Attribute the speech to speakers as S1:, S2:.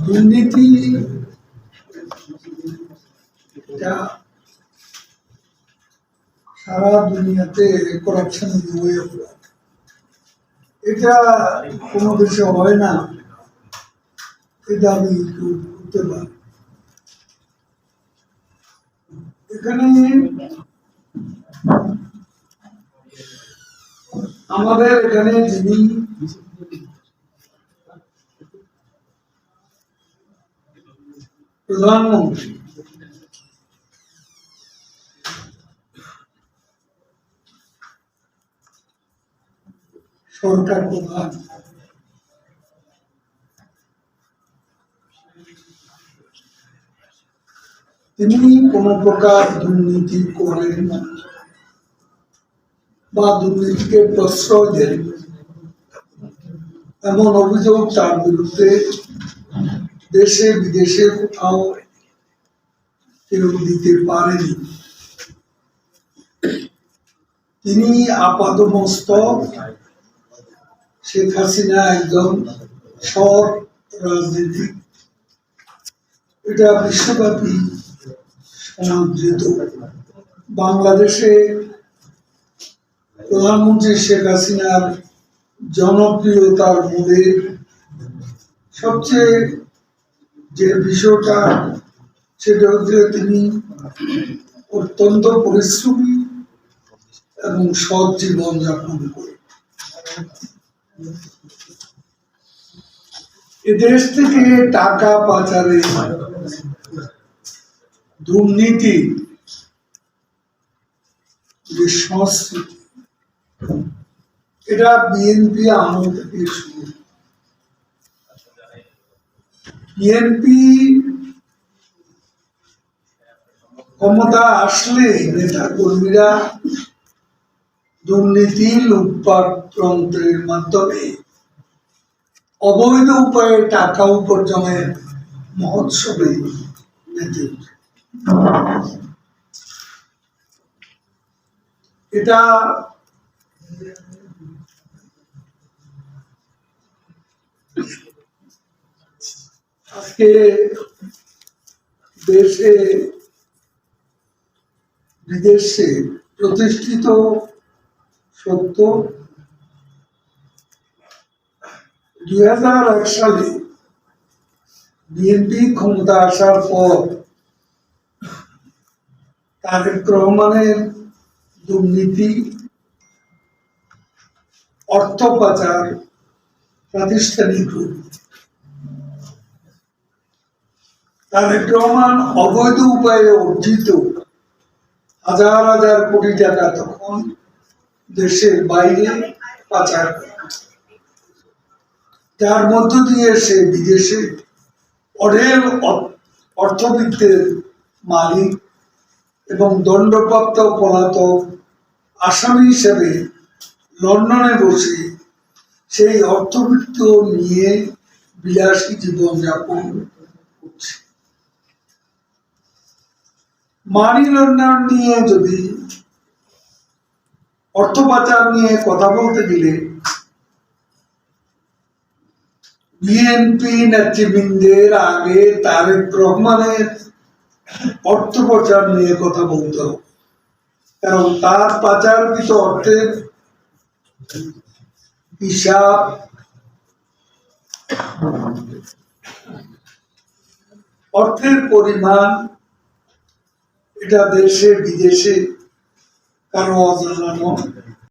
S1: দুর্নীতি সারা দুনিয়াতে করাপশন হয়ে এটা কোনো দেশে হয় না, এটা আমি করতে পারি। এখানে আমাদের এখানে যিনি প্রধানমন্ত্রী, সরকার প্রধান, তিনি কোনো প্রকার দুর্নীতি করেন না বা দুর্নীতিকে প্রশ্রয় দেন এমন অভিযোগ তার বিরুদ্ধে দেশে বিদেশে কোথাও কেউ দিতে পারেনি। তিনি আপাদমস্তক শেখ হাসিনা একজন সৎ রাজনীতিক, এটা বিশ্বব্যাপী সমাদৃত। বাংলাদেশে প্রধানমন্ত্রী শেখ হাসিনার জনপ্রিয়তার মূলে সবচেয়ে যে বিষয়টা, সেটা হচ্ছে তিনি অত্যন্ত পরিশ্রমী এবং সৎ জীবন যাপন করে এদেশ থেকে টাকা পাচারে দুর্নীতি যে সংস্কৃতি, এটা বিএনপি আমল থেকে শুরু। বিএনপি ক্ষমতা আসলে নেতা কর্মীরা দুর্নীতি লুটপাট তন্ত্রের মাধ্যমে অবৈধ উপায়ে টাকা উপার্জনের মহোৎসবে মেতে ওঠে। এটা আজকে দেশে বিদেশে প্রতিষ্ঠিত সত্য। 2001 সালে বিএনপি ক্ষমতা আসার পর তারেক রহমানের দুর্নীতি, অর্থ পাচার, প্রাতিষ্ঠানিক তারেক রহমান অবৈধ উপায়ে অর্জিত হাজার হাজার কোটি টাকা তখন দেশের বাইরে পাচার করে, যার মধ্য দিয়ে সে বিদেশে অঢেল অর্থবিত্তের মালিক এবং দণ্ডপ্রাপ্ত পলাতক আসামি হিসেবে লন্ডনে বসে সেই অর্থবিত্ত নিয়ে বিলাসী জীবনযাপন করছে। মানি লন্ডন নিয়ে যদি অর্থ পাচার নিয়ে কথা বলতে গেলে বিএনপি নেতৃবৃন্দের আগে তারেক রহমানের অর্থ পাচার নিয়ে কথা বলতে হবে, কারণ তার পাচারকৃত অর্থের হিসাব অর্থের পরিমাণ এটা দেশে বিদেশে কারো অজানা নয়।